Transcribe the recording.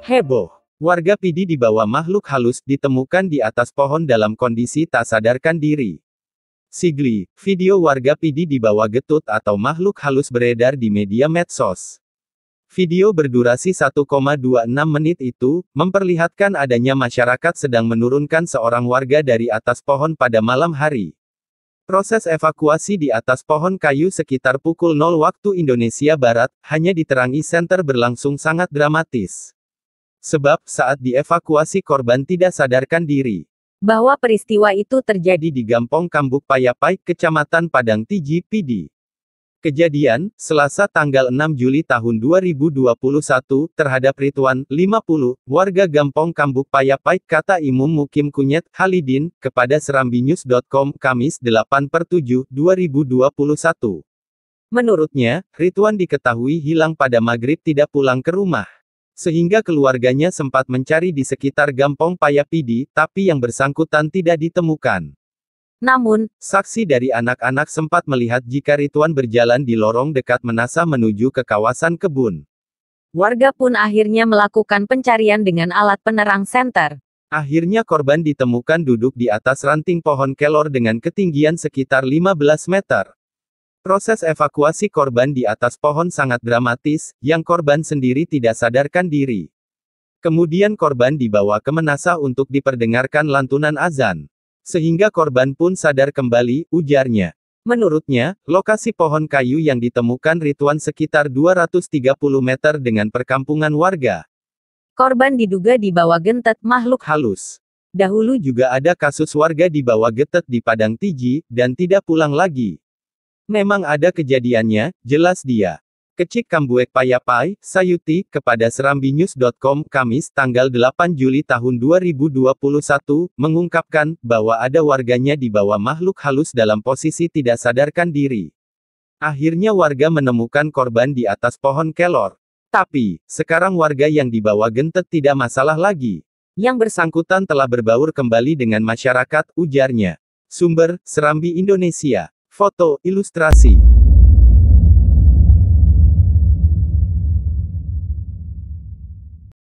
Heboh. Warga PD dibawa makhluk halus ditemukan di atas pohon dalam kondisi tak sadarkan diri. Sigli, video warga PD dibawa getut atau makhluk halus beredar di media medsos. Video berdurasi 1,26 menit itu, memperlihatkan adanya masyarakat sedang menurunkan seorang warga dari atas pohon pada malam hari. Proses evakuasi di atas pohon kayu sekitar pukul 0 waktu Indonesia Barat, hanya diterangi senter berlangsung sangat dramatis. Sebab, saat dievakuasi korban tidak sadarkan diri. Bahwa peristiwa itu terjadi Jadi di Gampong Kambuk Payapai, Kecamatan Padang Tiji, PD. Kejadian, Selasa tanggal 6 Juli tahun 2021, terhadap Ridwan, 50, warga Gampong Kambuk Payapai, kata Imum Mukim Kunyet, Halidin, kepada serambinews.com, Kamis 8/7, 2021. Menurutnya, Ridwan diketahui hilang pada maghrib tidak pulang ke rumah. Sehingga keluarganya sempat mencari di sekitar Gampong Payapidi, tapi yang bersangkutan tidak ditemukan. Namun, saksi dari anak-anak sempat melihat jika Ridwan berjalan di lorong dekat Menasa menuju ke kawasan kebun. Warga pun akhirnya melakukan pencarian dengan alat penerang senter. Akhirnya korban ditemukan duduk di atas ranting pohon kelor dengan ketinggian sekitar 15 meter. Proses evakuasi korban di atas pohon sangat dramatis, yang korban sendiri tidak sadarkan diri. Kemudian korban dibawa ke Menasa untuk diperdengarkan lantunan azan. Sehingga korban pun sadar kembali, ujarnya. Menurutnya, lokasi pohon kayu yang ditemukan Ridwan sekitar 230 meter dengan perkampungan warga. Korban diduga dibawa gentet makhluk halus. Dahulu juga ada kasus warga dibawa getet di Padang Tiji, dan tidak pulang lagi. Memang ada kejadiannya, jelas dia. Kecik Kambuek Payapai, Sayuti, kepada serambinews.com, Kamis, tanggal 8 Juli tahun 2021, mengungkapkan, bahwa ada warganya dibawa makhluk halus dalam posisi tidak sadarkan diri. Akhirnya warga menemukan korban di atas pohon kelor. Tapi, sekarang warga yang dibawa gentet tidak masalah lagi. Yang bersangkutan telah berbaur kembali dengan masyarakat, ujarnya. Sumber, Serambi Indonesia. Foto, ilustrasi.